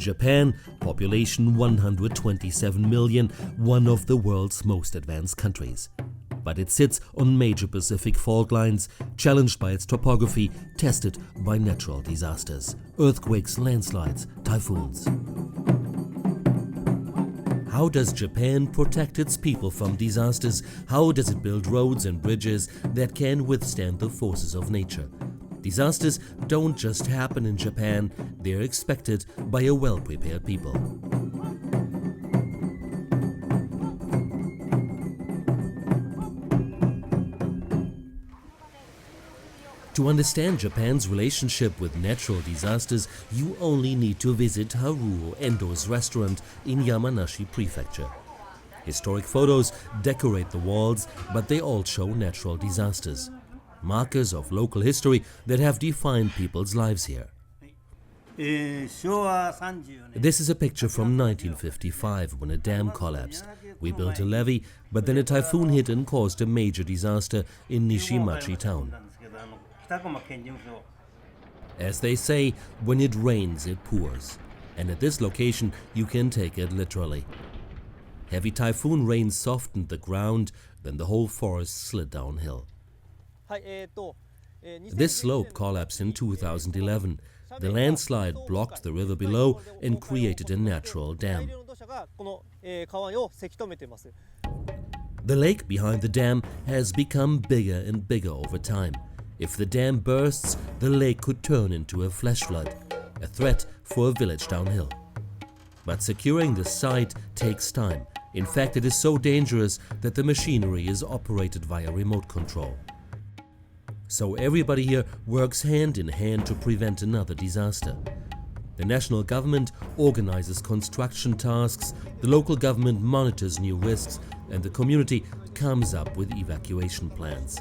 Japan, population 127 million, one of the world's most advanced countries. But it sits on major Pacific fault lines, challenged by its topography, tested by natural disasters, earthquakes, landslides, typhoons. How does Japan protect its people from disasters? How does it build roads and bridges that can withstand the forces of nature? Disasters don't just happen in Japan, they're expected by a well-prepared people. To understand Japan's relationship with natural disasters, you only need to visit Haruo Endo's restaurant in Yamanashi Prefecture. Historic photos decorate the walls, but they all show natural disasters, markers of local history that have defined people's lives here. This is a picture from 1955 when a dam collapsed. We built a levee, but then a typhoon hit and caused a major disaster in Nishimachi town. As they say, when it rains, it pours. And at this location, you can take it literally. Heavy typhoon rain softened the ground, then the whole forest slid downhill. This slope collapsed in 2011. The landslide blocked the river below and created a natural dam. The lake behind the dam has become bigger and bigger over time. If the dam bursts, the lake could turn into a flash flood, a threat for a village downhill. But securing the site takes time. In fact, it is so dangerous that the machinery is operated via remote control. So everybody here works hand in hand to prevent another disaster. The national government organizes construction tasks, the local government monitors new risks, and the community comes up with evacuation plans.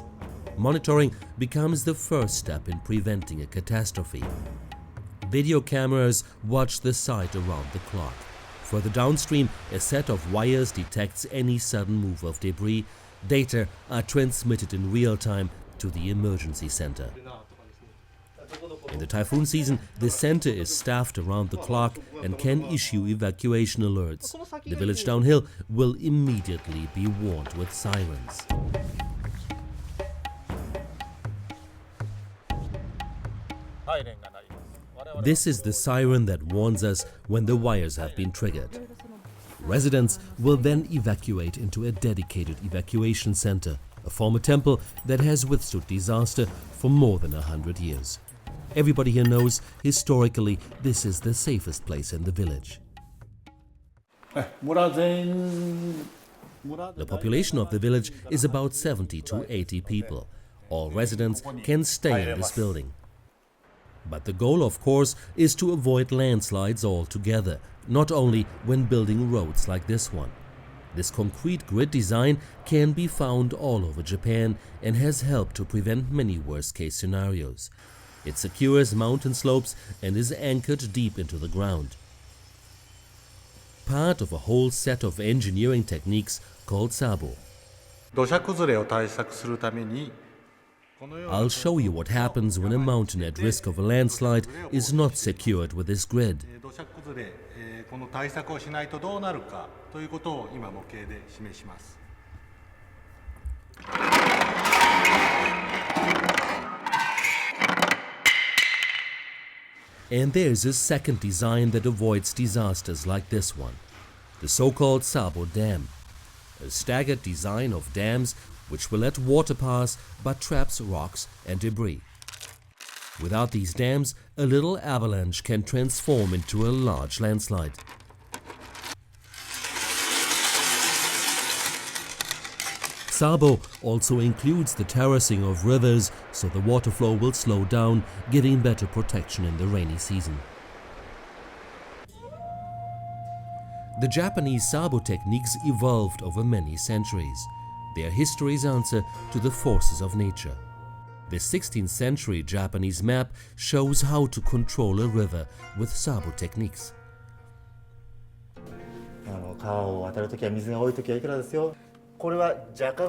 Monitoring becomes the first step in preventing a catastrophe. Video cameras watch the site around the clock. Further downstream, a set of wires detects any sudden move of debris. Data are transmitted in real time to the emergency center. In the typhoon season, the center is staffed around the clock and can issue evacuation alerts. The village downhill will immediately be warned with sirens. This is the siren that warns us when the wires have been triggered. Residents will then evacuate into a dedicated evacuation center, a former temple that has withstood disaster for more than 100 years. Everybody here knows, historically, this is the safest place in the village. The population of the village is about 70 to 80 people. All residents can stay in this building. But the goal, of course, is to avoid landslides altogether, not only when building roads like this one. This concrete grid design can be found all over Japan and has helped to prevent many worst-case scenarios. It secures mountain slopes and is anchored deep into the ground. Part of a whole set of engineering techniques called Sabo. I'll show you what happens when a mountain at risk of a landslide is not secured with this grid. And there's a second design that avoids disasters like this one, the so-called Sabo Dam, a staggered design of dams which will let water pass but traps rocks and debris. Without these dams, a little avalanche can transform into a large landslide. Sabo also includes the terracing of rivers so the water flow will slow down, giving better protection in the rainy season. The Japanese Sabo techniques evolved over many centuries. They are history's answer to the forces of nature. The 16th century Japanese map shows how to control a river with Sabo techniques.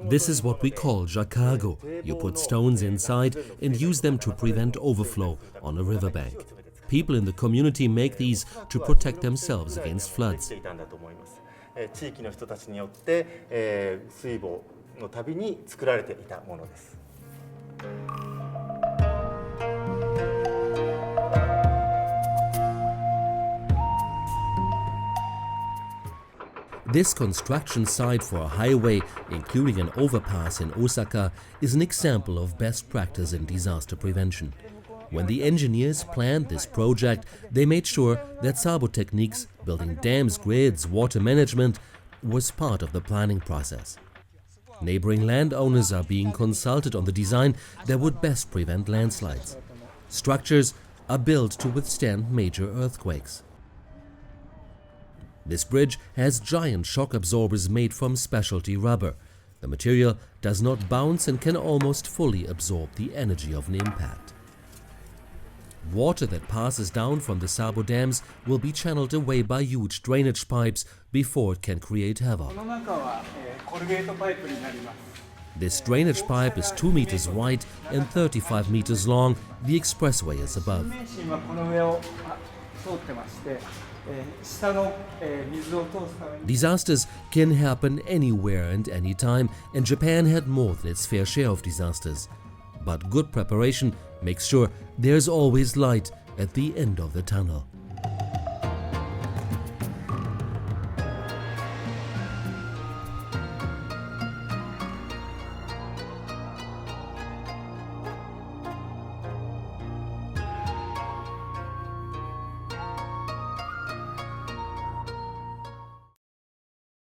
This is what we call jakago. You put stones inside and use them to prevent overflow on a riverbank. people in the community make these to protect themselves against floods. 地域の人たちによって水防のたびに作られていたものです。This construction site for a highway, including an overpass in Osaka, is an example of best practice in disaster prevention. When the engineers planned this project, they made sure that Sabo techniques, building dams, grids, water management, was part of the planning process. Neighboring landowners are being consulted on the design that would best prevent landslides. Structures are built to withstand major earthquakes. This bridge has giant shock absorbers made from specialty rubber. The material does not bounce and can almost fully absorb the energy of an impact. Water that passes down from the Sabo dams will be channeled away by huge drainage pipes before it can create havoc. This drainage pipe is 2 meters wide and 35 meters long. The expressway is above. Disasters can happen anywhere and anytime, and Japan had more than its fair share of disasters. But good preparation makes sure there's always light at the end of the tunnel.